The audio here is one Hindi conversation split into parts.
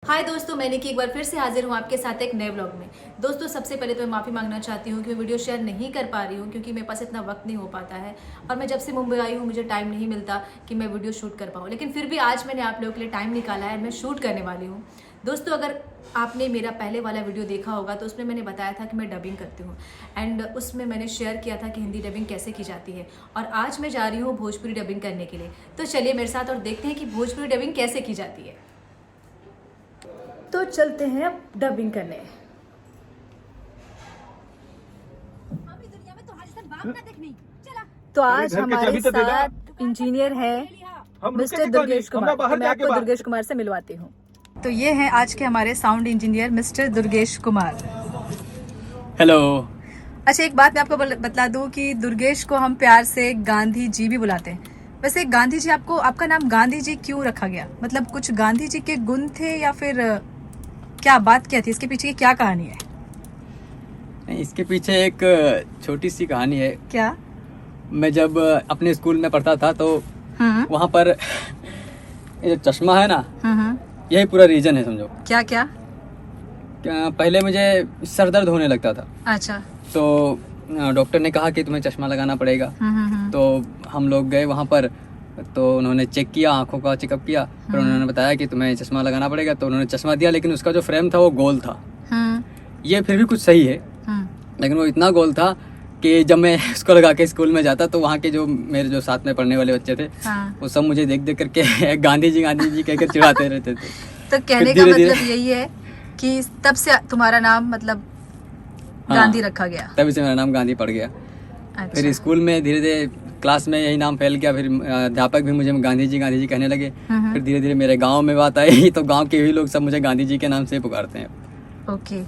हाय दोस्तों, मैंने कि एक बार फिर से हाजिर हूँ आपके साथ एक नए व्लॉग में। दोस्तों, सबसे पहले तो मैं माफ़ी मांगना चाहती हूँ कि मैं वीडियो शेयर नहीं कर पा रही हूँ क्योंकि मेरे पास इतना वक्त नहीं हो पाता है और मैं जब से मुंबई आई हूँ मुझे टाइम नहीं मिलता कि मैं वीडियो शूट कर पाऊँ। लेकिन फिर भी आज मैंने आप लोगों के लिए टाइम निकाला है, मैं शूट करने वाली हूँ। दोस्तों, अगर आपने मेरा पहले वाला वीडियो देखा होगा तो उसमें मैंने बताया था कि मैं डबिंग करती हूँ एंड उसमें मैंने शेयर किया था कि हिंदी डबिंग कैसे की जाती है। और आज मैं जा रही हूँ भोजपुरी डबिंग करने के लिए। तो चलिए मेरे साथ और देखते हैं कि भोजपुरी डबिंग कैसे की जाती है। तो चलते हैं अब डबिंग करने। तो आज हमारे साथ इंजीनियर है मिस्टर दुर्गेश कुमार। तो मैं आपको दुर्गेश कुमार से मिलवाती हूँ। तो ये हैं आज के हमारे sound engineer mister Durgesh Kumar. Hello. अच्छा, एक बात मैं आपको बतला दूं कि दुर्गेश को हम प्यार से गांधी जी भी बुलाते हैं। वैसे गांधी जी, आपको आपका नाम गांधी जी क्यों रखा गया? मतलब कुछ गांधी जी के गुण थे या फिर क्या बात क्या थी? इसके पीछे की क्या कहानी है? इसके पीछे एक छोटी सी कहानी है। क्या? मैं जब अपने स्कूल में पढ़ता था तो हम्म वहाँ पर ये जो चश्मा है ना, हम्म। यही पूरा रीजन है समझो। क्या क्या? पहले मुझे सर दर्द होने लगता था अच्छा। तो डॉक्टर ने कहा कि तुम्हें चश्मा लगाना पड़ेगा। तो हम लोग गए वहाँ पर, तो उन्होंने चेक किया, आंखों का चेकअप किया, फिर उन्होंने बताया कि तुम्हें चश्मा लगाना पड़ेगा। तो उन्होंने चश्मा दिया, लेकिन उसका जो फ्रेम था वो गोल था। ये फिर भी कुछ सही है, लेकिन वो इतना गोल था कि जब मैं इसको लगा के स्कूल में जाता तो वहाँ के जो मेरे जो साथ में पढ़ने वाले बच्चे थे, वो सब मुझे देख देख करके गांधी जी कहकर चिढ़ाते रहते थे। तो कहने का मतलब यही है कि तब से तुम्हारा नाम मतलब गांधी रखा गया। तभी से मेरा नाम गांधी पड़ गया। अच्छा। फिर स्कूल में धीरे धीरे क्लास में यही नाम फैल गया। फिर अध्यापक भी मुझे गांधी जी कहने लगे। फिर धीरे धीरे मेरे गांव में बात आई तो गांव के भी लोग सब मुझे गांधी जी के नाम से पुकारते हैं। ओके।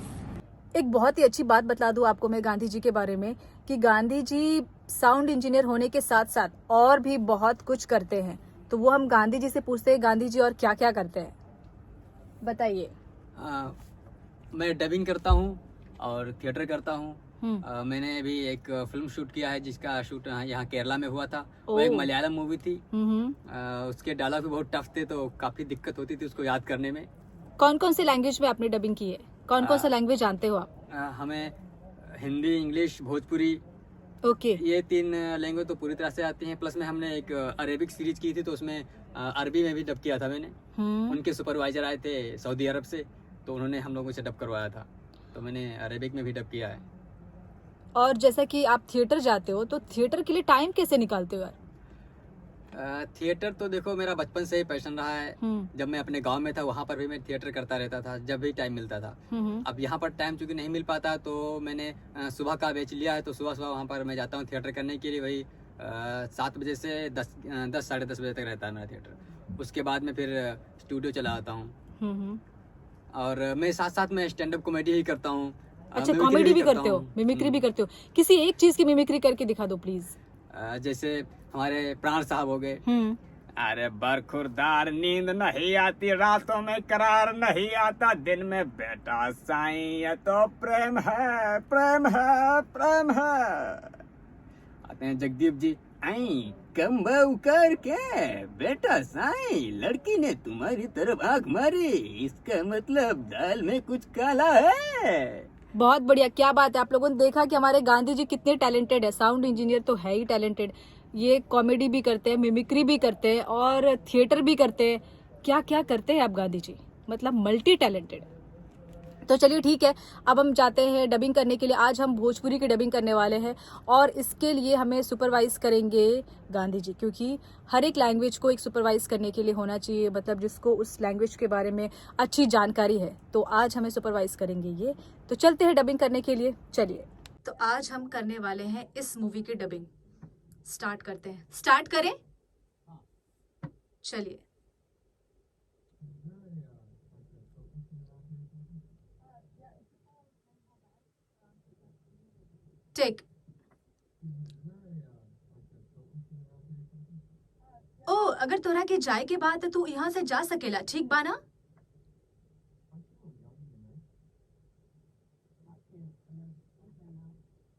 एक बहुत ही अच्छी बात बता दूं आपको मैं गांधी जी के बारे में कि गांधी जी साउंड इंजीनियर होने के साथ साथ और भी बहुत कुछ करते हैं। तो वो हम गांधी जी से पूछते हैं, गांधी जी और क्या क्या करते हैं, बताइए। मैं डबिंग करता हूँ और थिएटर करता हूँ। मैंने अभी एक फिल्म शूट किया है जिसका शूट यहाँ केरला में हुआ था। वो एक मलयालम मूवी थी। उसके डायलॉग भी बहुत टफ थे तो काफी दिक्कत होती थी उसको याद करने में। कौन कौन से लैंग्वेज में आपने डबिंग की है? कौन कौन सा लैंग्वेज जानते हो आप? हमें हिंदी, इंग्लिश, भोजपुरी, ओके। ये 3 लैंग्वेज तो पूरी तरह से आती हैं। प्लस में हमने एक अरेबिक सीरीज की थी तो उसमें अरबी में भी डब किया था मैंने। उनके सुपरवाइजर आए थे सऊदी अरब से, तो उन्होंने हम लोगों से डब करवाया था, तो मैंने अरेबिक में भी डब किया है। और जैसा कि आप थिएटर जाते हो तो थिएटर के लिए टाइम कैसे निकालते हो यार? थिएटर तो देखो मेरा बचपन से ही पैशन रहा है। जब मैं अपने गांव में था वहाँ पर भी मैं थिएटर करता रहता था जब भी टाइम मिलता था। अब यहाँ पर टाइम चूंकि नहीं मिल पाता तो मैंने सुबह का बैच लिया है, तो सुबह सुबह वहाँ पर मैं जाता हूँ थिएटर करने के लिए। वही 7 बजे से 10 साढ़े 10 बजे तक रहता है मेरा थिएटर। उसके बाद में फिर स्टूडियो चला आता हूँ और मैं साथ साथ में स्टैंड अप कॉमेडी ही करता हूँ। अच्छा, कॉमेडी भी करते हो, मिमिक्री भी करते हो? किसी एक चीज की मिमिक्री करके दिखा दो प्लीज। जैसे हमारे प्राण साहब हो गए। अरे बरखुरदार नींद नहीं आती, रातों में करार नहीं आता, दिन में बेटा साईं ये तो प्रेम है प्रेम है प्रेम है। आते हैं जगदीप जी। आई कम बहू करके बेटा साईं, लड़की ने तुम्हारी तरफ आंख मारी, इसका मतलब दाल में कुछ काला है। बहुत बढ़िया, क्या बात है। आप लोगों ने देखा कि हमारे गांधी जी कितने टैलेंटेड है। साउंड इंजीनियर तो है ही टैलेंटेड, ये कॉमेडी भी करते हैं, मिमिक्री भी करते हैं और थिएटर भी करते हैं। क्या क्या करते हैं आप गांधी जी, मतलब मल्टी टैलेंटेड। तो चलिए ठीक है, अब हम जाते हैं डबिंग करने के लिए। आज हम भोजपुरी की डबिंग करने वाले हैं और इसके लिए हमें सुपरवाइज करेंगे गांधी जी, क्योंकि हर एक लैंग्वेज को एक सुपरवाइज करने के लिए होना चाहिए, मतलब जिसको उस लैंग्वेज के बारे में अच्छी जानकारी है। तो आज हमें सुपरवाइज करेंगे ये। तो चलते हैं डबिंग करने के लिए, चलिए। तो आज हम करने वाले हैं इस मूवी की डबिंग। स्टार्ट करते हैं। स्टार्ट करें? चलिए। टेक। ओ, अगर तोरा के जाए के बाद तो तू यहाँ से जा सकेला, ठीक बा ना?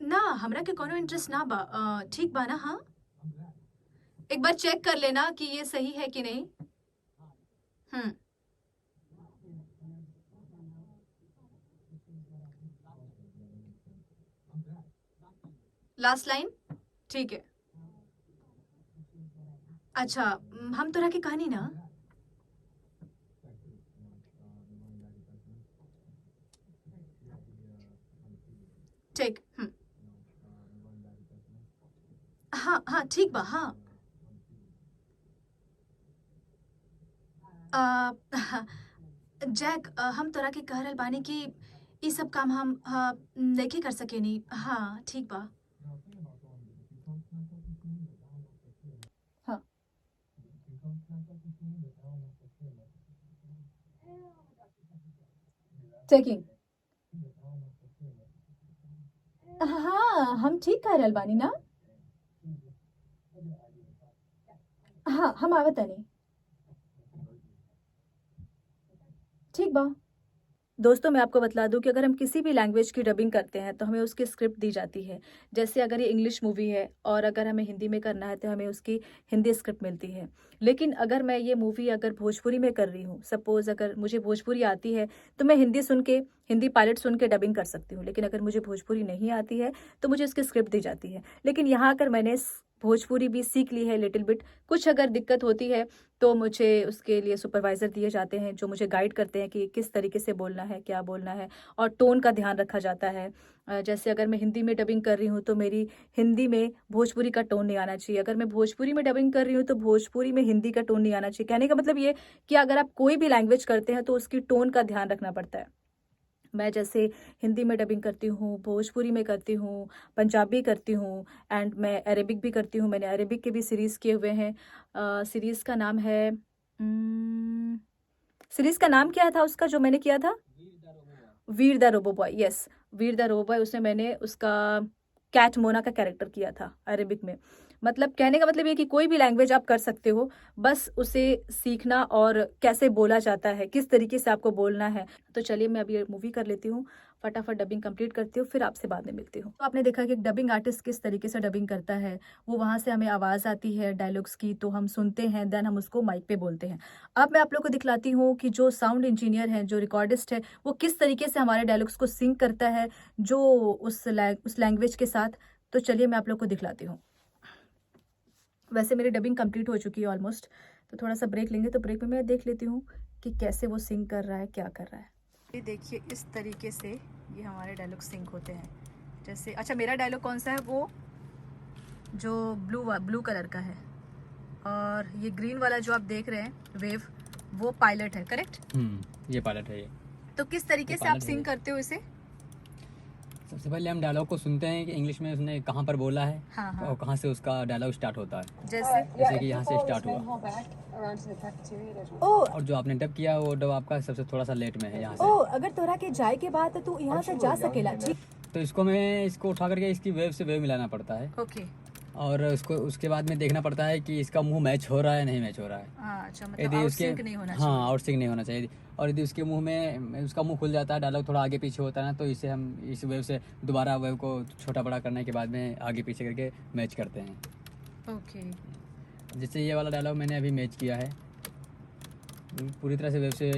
ना, हमरा के कोनो इंटरेस्ट ना बा। ठीक बा ना? हाँ, एक बार चेक कर लेना कि ये सही है कि नहीं। हम्म लास्ट लाइन ठीक है। अच्छा हम तोरा की कहानी ना। ठीक हाँ हाँ ठीक बा हाँ। जैक हम तोरा के कह रहल बानी कि ई सब काम हम नहीं कर सकेनी। हाँ ठीक बा। हाँ चेकिंग। हाँ हम ठीक कह रहल बानी ना। हाँ हम आवत नहीं। ठीक बा। दोस्तों मैं आपको बतला दूं कि अगर हम किसी भी लैंग्वेज की डबिंग करते हैं तो हमें उसकी स्क्रिप्ट दी जाती है। जैसे अगर ये इंग्लिश मूवी है और अगर हमें हिंदी में करना है तो हमें उसकी हिंदी स्क्रिप्ट मिलती है। लेकिन अगर मैं ये मूवी अगर भोजपुरी में कर रही हूँ, सपोज अगर मुझे भोजपुरी आती है तो मैं हिंदी सुन के, हिंदी पायलट सुन के डबिंग कर सकती हूँ। लेकिन अगर मुझे भोजपुरी नहीं आती है तो मुझे उसकी स्क्रिप्ट दी जाती है। लेकिन यहाँ अगर मैंने भोजपुरी भी सीख ली है लिटिल बिट, कुछ अगर दिक्कत होती है तो मुझे उसके लिए सुपरवाइज़र दिए जाते हैं जो मुझे गाइड करते हैं कि किस तरीके से बोलना है, क्या बोलना है, और टोन का ध्यान रखा जाता है। जैसे अगर मैं हिंदी में डबिंग कर रही हूँ तो मेरी हिंदी में भोजपुरी का टोन नहीं आना चाहिए। अगर मैं भोजपुरी में डबिंग कर रही हूँ तो भोजपुरी में हिंदी का टोन नहीं आना चाहिए। कहने का मतलब ये कि अगर आप कोई भी लैंग्वेज करते हैं तो उसकी टोन का ध्यान रखना पड़ता है। मैं जैसे हिंदी में डबिंग करती हूँ, भोजपुरी में करती हूँ, पंजाबी करती हूँ, एंड मैं अरेबिक भी करती हूँ। मैंने अरेबिक के भी सीरीज़ किए हुए हैं। सीरीज़ का नाम है सीरीज़ का नाम क्या था उसका जो मैंने किया था? Veer the robo boy. Yes, Veer the robo boy. उसमें मैंने उसका कैट मोना का कैरेक्टर किया था अरेबिक में। मतलब कहने का मतलब ये कि कोई भी लैंग्वेज आप कर सकते हो, बस उसे सीखना और कैसे बोला जाता है, किस तरीके से आपको बोलना है। तो चलिए मैं अभी ये मूवी कर लेती हूँ, फटाफट डबिंग कंप्लीट करती हूँ, फिर आपसे बाद में मिलती हूँ। तो आपने देखा कि एक डबिंग आर्टिस्ट किस तरीके से डबिंग करता है। वो वहाँ से हमें आवाज़ आती है डायलॉग्स की, तो हम सुनते हैं, देन हम उसको माइक पे बोलते हैं। अब मैं आप लोग को दिखलाती हूँ कि जो साउंड इंजीनियर है, जो रिकॉर्डिस्ट है, वो किस तरीके से हमारे डायलॉग्स को सिंक करता है जो उस लैंग्वेज के साथ। तो चलिए मैं आप लोग को दिखलाती हूँ। वैसे मेरी डबिंग कंप्लीट हो चुकी है ऑलमोस्ट, तो थोड़ा सा ब्रेक लेंगे। तो ब्रेक में मैं देख लेती हूँ कि कैसे वो सिंक कर रहा है, क्या कर रहा है। ये देखिए इस तरीके से ये हमारे डायलॉग सिंक होते हैं। जैसे अच्छा मेरा डायलॉग कौन सा है, वो जो ब्लू कलर का है, और ये ग्रीन वाला जो आप देख रहे हैं वेव, वो पायलट है। करेक्ट? ये पायलट है ये। तो किस तरीके से आप सिंक करते हो इसे? सबसे पहले हम डायलॉग को सुनते हैं कि इंग्लिश में उसने कहाँ पर बोला है, हाँ हाँ। और कहाँ से उसका डायलॉग स्टार्ट होता है। जैसे कि यहाँ से स्टार्ट हुआ, ओ और जो आपने डब किया वो डब आपका सबसे थोड़ा सा लेट में है यहाँ ओ से। अगर तोरा के जाए के बाद तू यहाँ से जा सकेला। ठीक। तो इसको उठा करके इसकी वेव से वेव मिलाना पड़ता है, ओके। और उसके बाद में देखना पड़ता है कि इसका मुंह मैच हो रहा है नहीं मैच हो रहा है। अच्छा मतलब यदि आउट उसके सिंक नहीं होना हाँ चाहिए। आउट सिंक नहीं होना चाहिए। और यदि उसके मुंह में उसका मुंह खुल जाता है, डायलॉग थोड़ा आगे पीछे होता है ना, तो इसे हम इस वेव से दोबारा वेव को छोटा बड़ा करने के बाद में आगे पीछे करके मैच करते हैं। ओके। जैसे ये वाला डायलॉग मैंने अभी मैच किया है, पूरी तरह से वेव से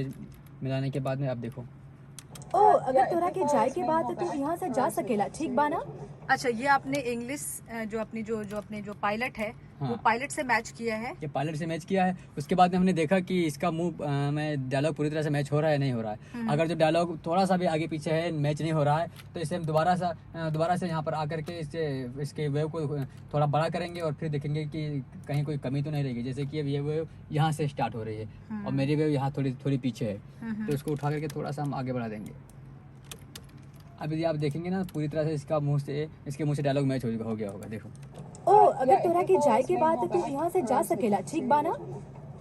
मिलाने के बाद में आप देखो। ओ अगर तोरा के जाए के बाद तू यहाँ से जा सकेला। ठीक बा ना? अच्छा ये आपने इंग्लिश जो अपनी जो अपने जो पायलट है, वो हाँ। पायलट से मैच किया है। ये पायलट से मैच किया है। उसके बाद में हमने देखा कि इसका मुंह में डायलॉग पूरी तरह से मैच हो रहा है नहीं हो रहा है। अगर जो डायलॉग थोड़ा सा भी आगे पीछे है, मैच नहीं हो रहा है, तो इसे हम दोबारा से यहाँ पर आकर के इसके वेव को थोड़ा बड़ा करेंगे, और फिर देखेंगे कि कहीं कोई कमी तो नहीं रहेगी। जैसे कि अब ये वेव यहाँ से स्टार्ट हो रही है और मेरी वेव यहाँ थोड़ी पीछे है, तो इसको उठा करके थोड़ा सा हम आगे बढ़ा देंगे। अब यदि आप देखेंगे ना, पूरी तरह से इसके मुंह से डायलॉग मैच हो गया होगा। देखो। ओ अगर तोरा के जाए के बाद तू यहाँ से जा सकेला। ठीक बा ना?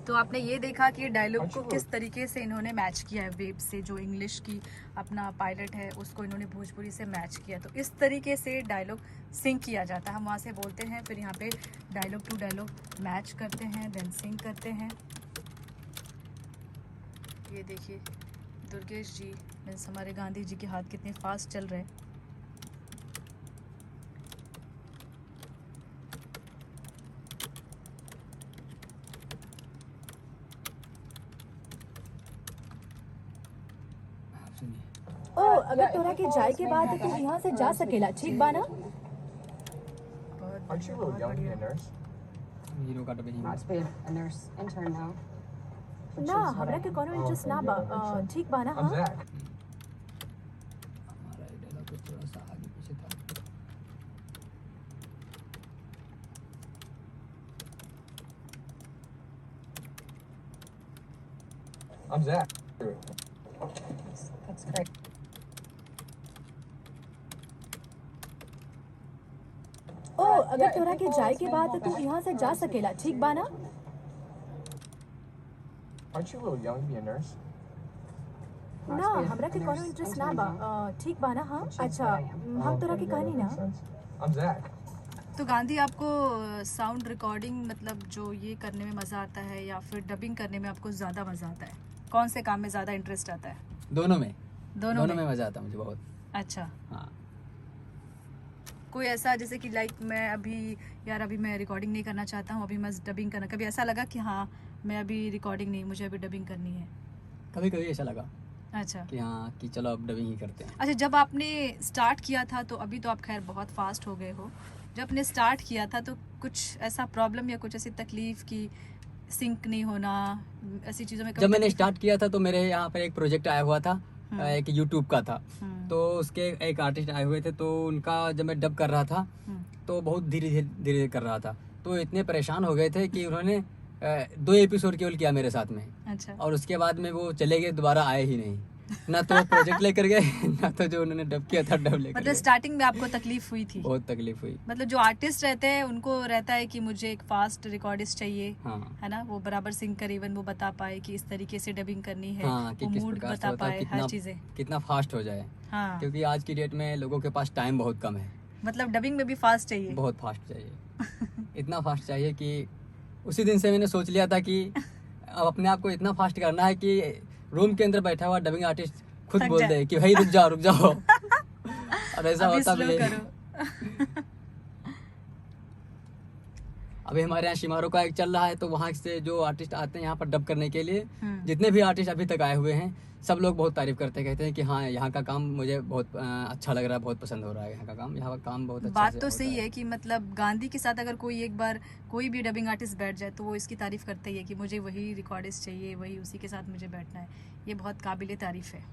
तो आपने ये देखा कि डायलॉग को किस तरीके से इन्होंने मैच किया है वेब से। जो इंग्लिश की अपना पायलट है उसको इन्होंने भोजपुरी से मैच किया। तो इस तरीके से डायलॉग सिंक किया जाता है। हम वहाँ से बोलते हैं, फिर यहाँ पे डायलॉग टू डायलॉग मैच करते हैं, देन सिंक करते हैं। ये देखिए दुर्गेश जी मीन्स हमारे गांधी जी के हाथ कितने फास्ट चल रहे हैं। आप सुनिए। ओ अगर तोरा के जाए के बाद तू यहाँ से जा सकेला ठीक बा ना Aren't you a little young to be a nurse? Hero का dubbing Not to be a nurse intern now. ना हमरा के कोनो इंटरेस्ट ना बा ठीक बा ना I'm हाँ Zach. हमारा डायलॉग कुछ थोड़ा सा आगे पीछे था I'm Zach. That's great. ओ अगर तोरा के जाए के बाद तू यहाँ से जा सकेला ठीक बा ना Aren't you a little young to be a nurse? ना हमरा के कोनो इंटरेस्ट ना बा ठीक बा ना हाँ अच्छा हम तोरा के कहनी ना Makes sense. I'm Zach. तो गांधी आपको साउंड रिकॉर्डिंग मतलब जो ये करने में मज़ा आता है या फिर डबिंग करने में आपको ज़्यादा मज़ा आता है कौन से काम में ज़्यादा इंटरेस्ट आता है दोनों में दोनों में मजा आता है मुझे बहुत अच्छा हाँ कोई ऐसा जैसे कि लाइक मैं अभी मैं रिकॉर्डिंग नहीं करना चाहता हूँ अभी मैं डबिंग करना कभी ऐसा लगा कि हाँ मैं अभी रिकॉर्डिंग नहीं मुझे अभी डबिंग करनी है कभी कभी ऐसा लगा अच्छा कि हाँ कि चलो अब डबिंग ही करते हैं अच्छा जब आपने स्टार्ट किया था तो अभी तो आप खैर बहुत फास्ट हो गए हो जब आपने स्टार्ट किया था तो कुछ ऐसा प्रॉब्लम या कुछ ऐसी तकलीफ की सिंक नहीं होना ऐसी चीज़ों में कभी जब मैंने तकलीफ- स्टार्ट किया था तो मेरे यहाँ पर एक प्रोजेक्ट आया हुआ था एक यूट्यूब का था तो उसके एक आर्टिस्ट आए हुए थे तो उनका जब मैं डब कर रहा था तो बहुत धीरे धीरे कर रहा था तो इतने परेशान हो गए थे कि उन्होंने 2 एपिसोड केवल किया मेरे साथ में अच्छा और उसके बाद में वो चले गए दोबारा आए ही नहीं ना तो प्रोजेक्ट लेकर गए ना तो जो उन्होंने डब किया था डब लेकर मतलब गए। स्टार्टिंग में आपको तकलीफ हुई थी बहुत तकलीफ हुई मतलब जो आर्टिस्ट रहते हैं उनको रहता है कि मुझे एक फास्ट रिकॉर्डिस्ट चाहिए हाँ है ना वो बराबर सिंग करे इवन वो बता पाए कि इस तरीके से डबिंग करनी है हाँ कि वो किस मूड प्रकार से बता होता है पाए हर चीजें कितना फास्ट हो जाए हाँ क्योंकि आज की डेट में लोगों के पास टाइम बहुत कम है मतलब डबिंग में भी फास्ट चाहिए बहुत फास्ट चाहिए इतना फास्ट चाहिए कि उसी दिन से मैंने सोच लिया था कि अब अपने आप को इतना फास्ट करना है कि रूम के अंदर बैठा हुआ डबिंग आर्टिस्ट खुद थक बोल जाए। दे कि भाई रुक जाओ और ऐसा अभी होता स्लो भी है करो अभी हमारे यहाँ शिमारो का एक चल रहा है तो वहाँ से जो आर्टिस्ट आते हैं यहाँ पर डब करने के लिए हम्म। जितने भी आर्टिस्ट अभी तक आए हुए हैं सब लोग बहुत तारीफ करते हैं कहते हैं कि हाँ यहाँ का काम मुझे बहुत अच्छा लग रहा है बहुत पसंद हो रहा है यहाँ का काम बहुत अच्छा बात से तो होता सही है कि मतलब गांधी के साथ अगर कोई एक बार कोई भी डबिंग आर्टिस्ट बैठ जाए तो वो इसकी तारीफ करते ही है कि मुझे वही रिकॉर्डिस्ट चाहिए वही उसी के साथ मुझे बैठना है ये बहुत काबिले तारीफ है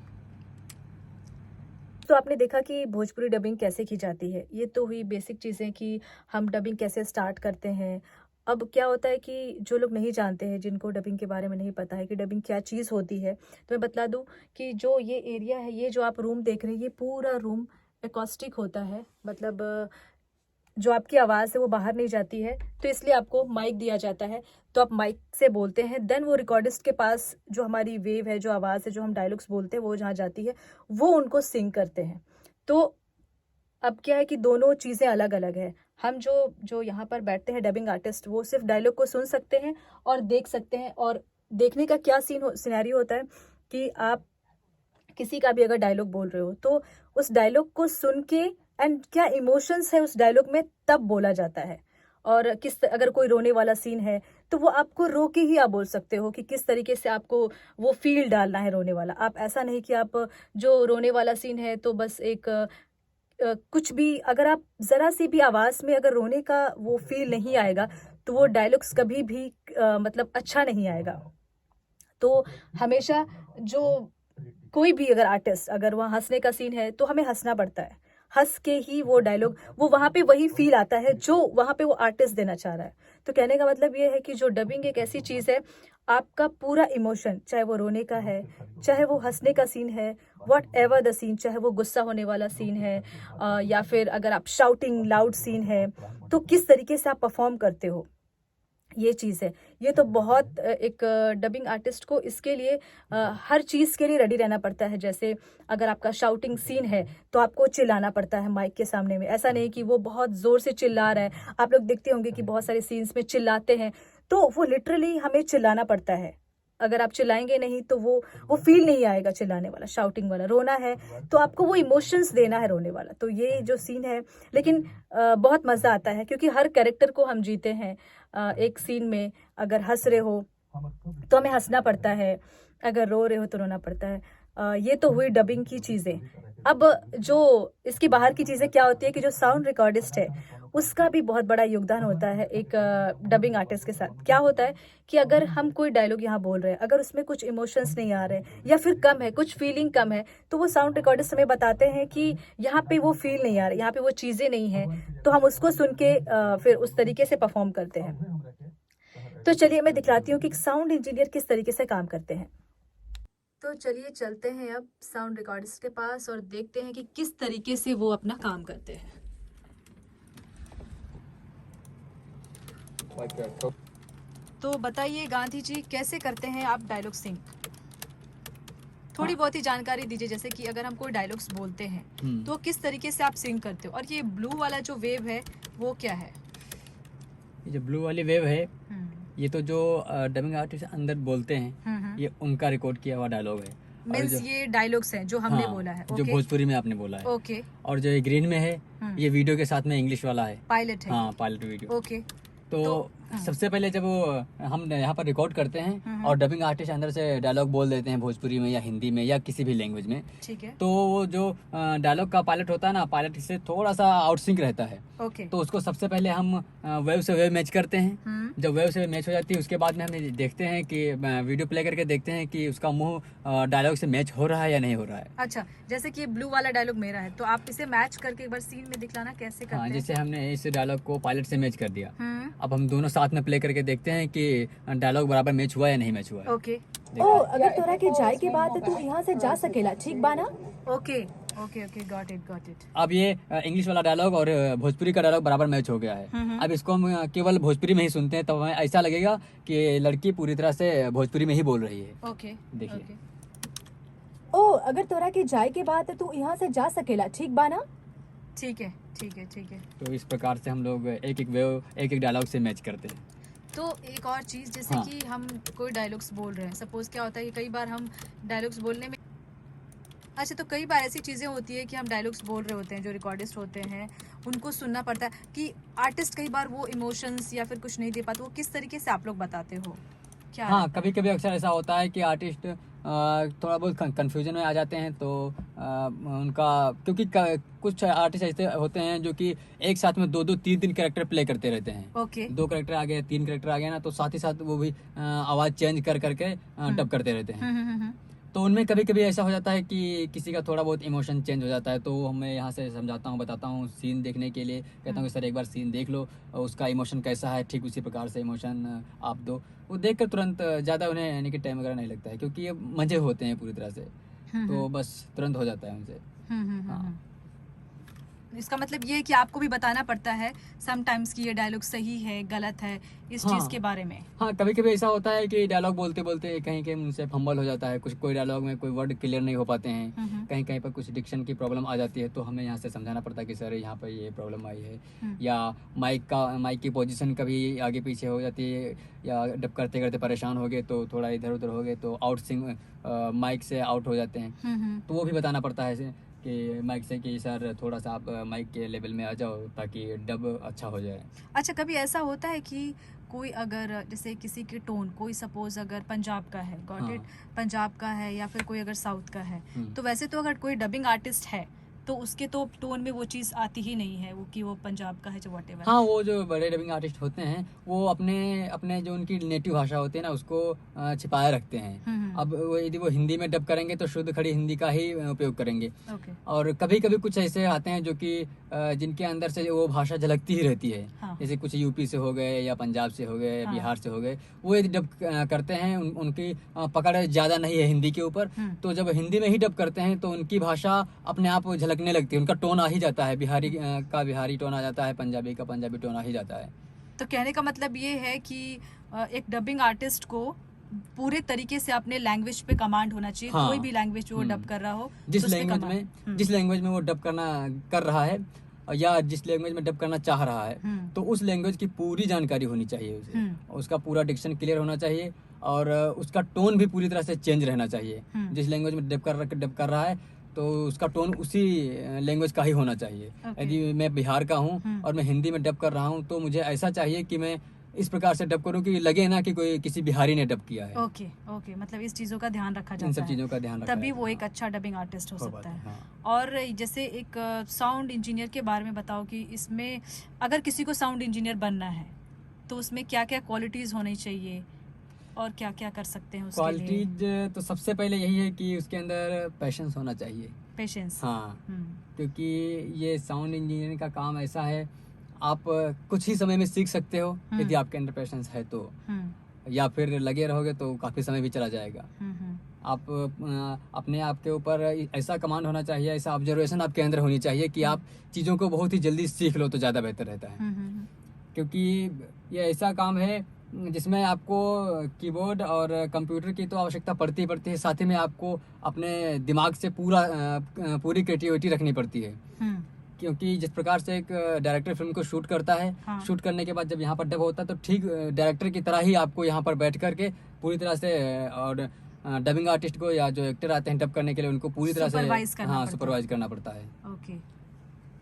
तो आपने देखा कि भोजपुरी डबिंग कैसे की जाती है ये तो हुई बेसिक चीज़ें कि हम डबिंग कैसे स्टार्ट करते हैं अब क्या होता है कि जो लोग नहीं जानते हैं जिनको डबिंग के बारे में नहीं पता है कि डबिंग क्या चीज़ होती है तो मैं बतला दूं कि जो ये एरिया है ये जो आप रूम देख रहे हैं ये पूरा रूम एकॉस्टिक होता है मतलब जो आपकी आवाज़ है वो बाहर नहीं जाती है तो इसलिए आपको माइक दिया जाता है तो आप माइक से बोलते हैं देन वो रिकॉर्डिस्ट के पास जो हमारी वेव है जो आवाज़ है जो हम डायलॉग्स बोलते हैं वो जहाँ जाती है वो उनको सिंग करते हैं तो अब क्या है कि दोनों चीज़ें अलग अलग है हम जो यहाँ पर बैठते हैं डबिंग आर्टिस्ट वो सिर्फ डायलॉग को सुन सकते हैं और देख सकते हैं और देखने का क्या सिनेरियो होता है कि आप किसी का भी अगर डायलॉग बोल रहे हो तो उस डायलॉग को सुन के एंड क्या इमोशंस है उस डायलॉग में तब बोला जाता है और अगर कोई रोने वाला सीन है तो वो आपको रो के ही आप बोल सकते हो कि किस तरीके से आपको वो फील डालना है रोने वाला आप ऐसा नहीं कि आप जो रोने वाला सीन है तो बस एक कुछ भी अगर आप ज़रा सी भी आवाज़ में अगर रोने का वो फील नहीं आएगा तो वो डायलॉग्स कभी भी मतलब अच्छा नहीं आएगा तो हमेशा जो कोई भी अगर आर्टिस्ट अगर वहाँ हंसने का सीन है तो हमें हंसना पड़ता है हंस के ही वो डायलॉग वो वहाँ पे वही फील आता है जो वहाँ पे वो आर्टिस्ट देना चाह रहा है तो कहने का मतलब ये है कि जो डबिंग एक ऐसी चीज़ है आपका पूरा इमोशन चाहे वो रोने का है चाहे वो हंसने का सीन है वॉट एवर द सीन चाहे वो गुस्सा होने वाला सीन है या फिर अगर आप शाउटिंग लाउड सीन है तो किस तरीके से आप परफॉर्म करते हो ये चीज़ है ये तो बहुत एक डबिंग आर्टिस्ट को इसके लिए हर चीज़ के लिए रेडी रहना पड़ता है जैसे अगर आपका शाउटिंग सीन है तो आपको चिल्लाना पड़ता है माइक के सामने में ऐसा नहीं कि वो बहुत ज़ोर से चिल्ला रहा है आप लोग देखते होंगे कि बहुत सारे सीन्स में चिल्लाते हैं तो वो लिटरली हमें चिल्लाना पड़ता है अगर आप चिल्लाएंगे नहीं तो वो फील नहीं आएगा चिल्लाने वाला शाउटिंग वाला रोना है तो आपको वो इमोशंस देना है रोने वाला तो ये जो सीन है लेकिन बहुत मज़ा आता है क्योंकि हर कैरेक्टर को हम जीते हैं एक सीन में अगर हंस रहे हो तो हमें हंसना पड़ता है अगर रो रहे हो तो रोना पड़ता है ये तो हुई डबिंग की चीजें। अब जो इसकी बाहर की चीजें क्या होती है कि जो साउंड रिकॉर्डिस्ट है उसका भी बहुत बड़ा योगदान होता है एक डबिंग आर्टिस्ट के साथ। क्या होता है कि अगर हम कोई डायलॉग यहाँ बोल रहे हैं, अगर उसमें कुछ इमोशंस नहीं आ रहे या फिर कम है, कुछ फीलिंग कम है, तो वो साउंड रिकॉर्डिस्ट हमें बताते हैं कि यहाँ पे वो फील नहीं आ रही, यहाँ पे वो चीजें नहीं है, तो हम उसको सुन के फिर उस तरीके से परफॉर्म करते हैं। तो चलिए मैं दिखलाती हूँ कि साउंड इंजीनियर किस तरीके से काम करते हैं। तो चलिए चलते हैं अब साउंड रिकॉर्डिस्ट के पास और देखते हैं कि किस तरीके से वो अपना काम करते हैं। Like a co- तो बताइए गांधी जी, कैसे करते हैं आप डायलॉग सिंक? थोड़ी बहुत ही जानकारी दीजिए, जैसे कि अगर हम कोई डायलॉग्स बोलते हैं तो किस तरीके से आप सिंक करते हो, और ये ब्लू वाला जो वेव है वो क्या है? ये जो ब्लू वाली वेव है, ये तो जो डबिंग आर्टिस्ट अंदर बोलते हैं, ये उनका रिकॉर्ड किया हुआ डायलॉग है। और मीन्स जो ये डायलॉग्स हैं जो हमने हाँ, बोला है। जो भोजपुरी में आपने बोला है। ओके, और जो ये ग्रीन में है, ये वीडियो के साथ में इंग्लिश वाला है। पायलट है। हाँ, पायलट वीडियो। ओके, तो सबसे पहले जब वो हम यहाँ पर रिकॉर्ड करते हैं और डबिंग आर्टिस्ट अंदर से डायलॉग बोल देते हैं भोजपुरी में या हिंदी में या किसी भी लैंग्वेज में, ठीक है। तो वो जो डायलॉग का पायलट होता है ना, पायलट से थोड़ा सा आउट सिंक रहता है। ओके, तो उसको सबसे पहले हम वेव से वेव मैच करते हैं। जब वेव से मैच हो जाती है, उसके बाद में हम देखते हैं कि वीडियो प्ले करके देखते हैं कि उसका मुंह डायलॉग से मैच हो रहा है या नहीं हो रहा है। अच्छा, जैसे कि ब्लू वाला डायलॉग मेरा है, तो आप इसे मैच करके एक बार सीन में दिखलाना कैसे करते हाँ, हैं? जैसे हमने इस डायलॉग को पायलट से मैच कर दिया, हम्म, अब हम दोनों साथ में प्ले करके देखते हैं कि डायलॉग बराबर मैच हुआ या नहीं मैच हुआ है। ओके ओ अगर तोरा के जाए के बाद तू यहाँ से जा सकेला, ठीक बा ना? Okay okay okay, got it. अब ये इंग्लिश वाला डायलॉग और भोजपुरी का डायलॉग बराबर मैच हो गया है। अब इसको हम केवल भोजपुरी में ही सुनते हैं, तब हमें ऐसा लगेगा कि लड़की पूरी तरह से भोजपुरी में ही बोल रही है। ओके, देखिए। ओके। ओ अगर तोरा के जाए के बाद तू यहाँ से जा सकेला, ठीक बा ना? ठीक है। तो इस प्रकार से हम लोग एक एक वेव एक एक डायलॉग से मैच करते हैं। तो एक और चीज़, जैसे हाँ। कि हम कोई डायलॉग्स बोल रहे हैं, सपोज क्या होता है कि कई बार हम डायलॉग्स बोलने में, अच्छा, तो कई बार ऐसी चीज़ें होती है कि हम डायलॉग्स बोल रहे होते हैं, जो रिकॉर्डिस्ट होते हैं उनको सुनना पड़ता है कि आर्टिस्ट कई बार वो इमोशंस या फिर कुछ नहीं दे पाते, वो किस तरीके से आप लोग बताते हो क्या? हाँ, कभी कभी अक्सर ऐसा होता है कि आर्टिस्ट थोड़ा बहुत कंफ्यूजन में आ जाते हैं, तो उनका क्योंकि कुछ आर्टिस्ट ऐसे होते हैं जो कि एक साथ में 2-2, 3-3 कैरेक्टर प्ले करते रहते हैं। ओके, 2 कैरेक्टर आ गए, 3 कैरेक्टर आ गए ना, तो साथ ही साथ वो भी आवाज़ चेंज कर करके डब करते रहते हैं। तो उनमें कभी कभी ऐसा हो जाता है कि किसी का थोड़ा बहुत इमोशन चेंज हो जाता है, तो मैं यहाँ से समझाता हूँ, बताता हूँ सीन देखने के लिए, कहता हूँ कि सर एक बार सीन देख लो, उसका इमोशन कैसा है, ठीक उसी प्रकार से इमोशन आप दो। वो देख कर तुरंत ज़्यादा उन्हें यानी कि टाइम वगैरह नहीं लगता है, क्योंकि ये मज़े होते हैं पूरी तरह से, तो बस तुरंत हो जाता है उनसे। हाँ। इसका मतलब ये है कि आपको भी बताना पड़ता है समटाइम्स कि ये डायलॉग सही है, गलत है, इस हाँ। चीज़ के बारे में। हाँ, कभी कभी ऐसा होता है कि डायलॉग बोलते बोलते कहीं कहीं उनसे फंबल हो जाता है, कुछ कोई डायलॉग में कोई वर्ड क्लियर नहीं हो पाते हैं, कहीं कहीं पर कुछ डिक्शन की प्रॉब्लम आ जाती है, तो हमें यहाँ से समझाना पड़ता है कि सर यहाँ पर ये प्रॉब्लम आई है, या माइक की पोजीशन कभी आगे पीछे हो जाती है, या डब करते करते परेशान हो गए तो थोड़ा इधर उधर हो गए तो आउट सिंग माइक से आउट हो जाते हैं, तो वो भी बताना पड़ता है कि माइक से कि सर थोड़ा सा आप माइक के लेवल में आ जाओ ताकि डब अच्छा हो जाए। अच्छा, कभी ऐसा होता है कि कोई अगर जैसे किसी की टोन, कोई सपोज अगर पंजाब का है, गॉट इट, पंजाब का है, या फिर कोई अगर साउथ का है, तो वैसे तो अगर कोई डबिंग आर्टिस्ट है तो उसके तो टोन में वो चीज़ आती ही नहीं है, वो कि वो पंजाब का है जो व्हाटएवर। हाँ, वो जो बड़े डबिंग आर्टिस्ट होते हैं वो अपने जो उनकी नेटिव भाषा होती है ना, उसको छिपाए रखते हैं। अब वो यदि वो हिंदी में डब करेंगे तो शुद्ध खड़ी हिंदी का ही उपयोग करेंगे। ओके, और कभी कभी कुछ ऐसे आते हैं जो कि जिनके अंदर से वो भाषा झलकती ही रहती है। हाँ। जैसे कुछ यूपी से हो गए या पंजाब से हो गए या बिहार से हो गए, वो यदि डब करते हैं, उनकी पकड़ ज़्यादा नहीं है हिंदी के ऊपर, तो जब हिंदी में ही डब करते हैं तो उनकी भाषा अपने आप झलकने लगती है, उनका टोन आ ही जाता है, बिहारी का बिहारी टोन आ जाता है, पंजाबी का पंजाबी टोन आ ही जाता है। तो कहने का मतलब ये है कि एक डबिंग आर्टिस्ट को पूरे तरीके से अपने लैंग्वेज पे कमांड होना चाहिए। हाँ। कोई भी लैंग्वेज वो डब कर रहा हो, जिस तो उस पे लैंग्वेज command- जिस लैंग्वेज में वो डब कर रहा है या जिस लैंग्वेज में डब करना चाह रहा है, तो उस लैंग्वेज की पूरी जानकारी होनी चाहिए उसे, उसका पूरा डिक्शन क्लियर होना चाहिए, और उसका टोन भी पूरी तरह से चेंज रहना चाहिए। जिस लैंग्वेज में डब कर रहा है तो उसका टोन उसी लैंग्वेज का ही होना चाहिए। Okay. यदि मैं बिहार का हूँ और मैं हिंदी में डब कर रहा हूँ, तो मुझे ऐसा चाहिए कि मैं इस प्रकार से डब करूँ कि लगे ना कि कोई किसी बिहारी ने डब किया है। ओके ओके, मतलब इस चीज़ों का ध्यान रखा इन जाता सब है, चीज़ों का ध्यान रखा तभी जाता वो है। एक अच्छा डबिंग आर्टिस्ट हो हो सकता पाता है। है, हाँ। और जैसे एक साउंड इंजीनियर के बारे में बताओ कि इसमें अगर किसी को साउंड इंजीनियर बनना है तो उसमें क्या क्या क्वालिटीज़ होनी चाहिए और क्या क्या कर सकते हैं उसके लिए? क्वालिटीज तो सबसे पहले यही है कि उसके अंदर पैशंस होना चाहिए। पेशेंस। हाँ, क्योंकि ये साउंड इंजीनियरिंग का काम ऐसा है, आप कुछ ही समय में सीख सकते हो यदि आपके अंदर पैशंस है तो, या फिर लगे रहोगे तो काफ़ी समय भी चला जाएगा। आप अपने आप के ऊपर ऐसा कमांड होना चाहिए, ऐसा ऑब्जर्वेशन आपके अंदर होनी चाहिए कि आप चीज़ों को बहुत ही जल्दी सीख लो तो ज़्यादा बेहतर रहता है। क्योंकि ये ऐसा काम है जिसमें आपको कीबोर्ड और कंप्यूटर की तो आवश्यकता पड़ती ही पड़ती है, साथ ही में आपको अपने दिमाग से पूरी क्रिएटिविटी रखनी पड़ती है। क्योंकि जिस प्रकार से एक डायरेक्टर फिल्म को शूट करता है, हाँ। शूट करने के बाद जब यहाँ पर डब होता है तो ठीक डायरेक्टर की तरह ही आपको यहाँ पर बैठ करके पूरी तरह से और डबिंग आर्टिस्ट को या जो एक्टर आते हैं डब करने के लिए उनको पूरी तरह से Supervise करना पड़ता है। सुपरवाइज करना पड़ता है। ओके।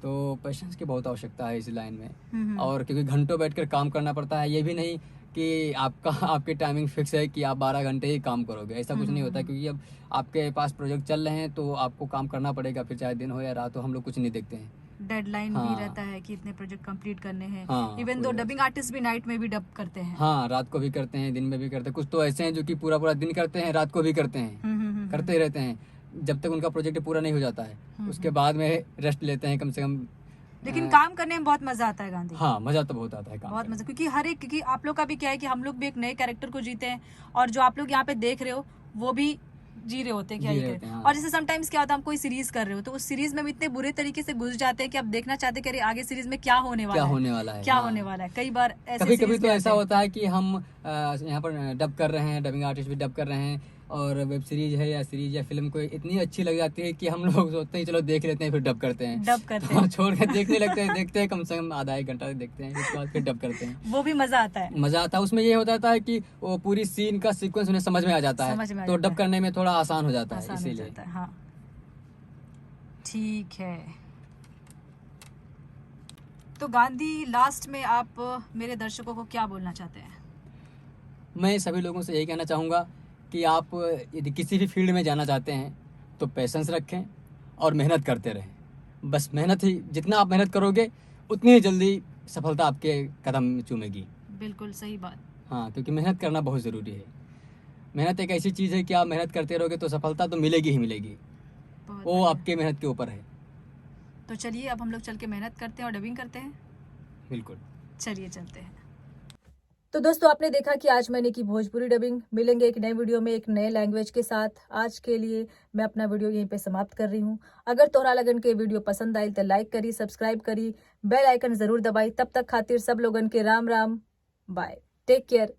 तो पेशेंस की बहुत आवश्यकता है इस लाइन में। और क्योंकि घंटों बैठकर काम करना पड़ता है, ये भी नहीं कि आपकी टाइमिंग फिक्स है कि आप 12 घंटे ही काम करोगे, ऐसा कुछ नहीं होता। क्योंकि अब आपके पास प्रोजेक्ट चल रहे हैं तो आपको काम करना पड़ेगा, फिर चाहे दिन हो या रात हो, हम लोग कुछ नहीं देखते हैं। डेडलाइन हाँ। भी रहता है कि इतने प्रोजेक्ट कंप्लीट करने हैं। हाँ, इवन दो पूरे डबिंग आर्टिस्ट भी नाइट में भी डब करते हैं। हाँ, रात को भी करते हैं, दिन में भी करते हैं। कुछ तो ऐसे हैं जो कि पूरा पूरा दिन करते हैं, रात को भी करते हैं, करते ही रहते हैं जब तक उनका प्रोजेक्ट पूरा नहीं हो जाता है। उसके बाद में रेस्ट लेते हैं कम से कम। लेकिन काम करने में बहुत मजा आता है गांधी। हाँ, मजा तो बहुत आता है काम बहुत करने मजा, क्योंकि हर एक, क्योंकि आप लोग का भी क्या है कि हम लोग भी एक नए कैरेक्टर को जीते हैं और जो आप लोग यहाँ पे देख रहे हो वो भी जी रहे होते हैं क्या जी ये रहे character। होते हैं, हाँ। और जैसे समटाइम्स क्या होता है, हम कोई सीरीज कर रहे हो तो उस सीरीज में हम इतने बुरे तरीके से घुस जाते हैं कि आप देखना चाहते हैं कि अरे आगे सीरीज में क्या होने वाला क्या है, होने वाला है, क्या हाँ। होने वाला है। कई बार ऐसे कभी कभी series तो भी ऐसा आते हैं। होता है कि हम यहाँ पर डब कर रहे हैं, डबिंग आर्टिस्ट भी डब कर रहे हैं, और वेब सीरीज है या सीरीज या फिल्म कोई इतनी अच्छी लग जाती है कि हम लोग सोचते हैं चलो देख लेते हैं, फिर डब करते हैं। डब करते हाँ, हैं। छोड़ के देखने लगते हैं, देखते हैं कम से कम आधा एक घंटा देखते हैं, उसके बाद फिर डब करते हैं। वो भी मजा आता है। मजा आता है उसमें। ये हो जाता है कि वो पूरी सीन का सीक्वेंस उन्हें समझ में आ जाता समझ में है, आ तो जाता डब है। करने में थोड़ा आसान हो जाता है, आसान हो इसीलिए। जाता है। हाँ, ठीक है। तो गांधी, लास्ट में आप मेरे दर्शकों को क्या बोलना चाहते हैं? मैं सभी लोगों से यही कहना चाहूँगा कि आप यदि किसी भी फील्ड में जाना चाहते हैं तो पेशेंस रखें और मेहनत करते रहें। बस मेहनत ही, जितना आप मेहनत करोगे उतनी ही जल्दी सफलता आपके कदम चूमेगी। बिल्कुल सही बात। हाँ, क्योंकि मेहनत करना बहुत ज़रूरी है। मेहनत एक ऐसी चीज़ है कि आप मेहनत करते रहोगे तो सफलता तो मिलेगी ही मिलेगी, बहुत वो बढ़िया। आपके मेहनत के ऊपर है। तो चलिए अब हम लोग चल के मेहनत करते हैं और डबिंग करते हैं। बिल्कुल। चलिए चलते हैं। तो दोस्तों, आपने देखा कि आज मैंने की भोजपुरी डबिंग। मिलेंगे एक नए वीडियो में एक नए लैंग्वेज के साथ। आज के लिए मैं अपना वीडियो यहीं पे समाप्त कर रही हूँ। अगर तोरा लगन के वीडियो पसंद आई तो लाइक करी, सब्सक्राइब करी, बेल आइकन जरूर दबाई। तब तक खातिर सब लोगन के Ram Ram, bye, take care.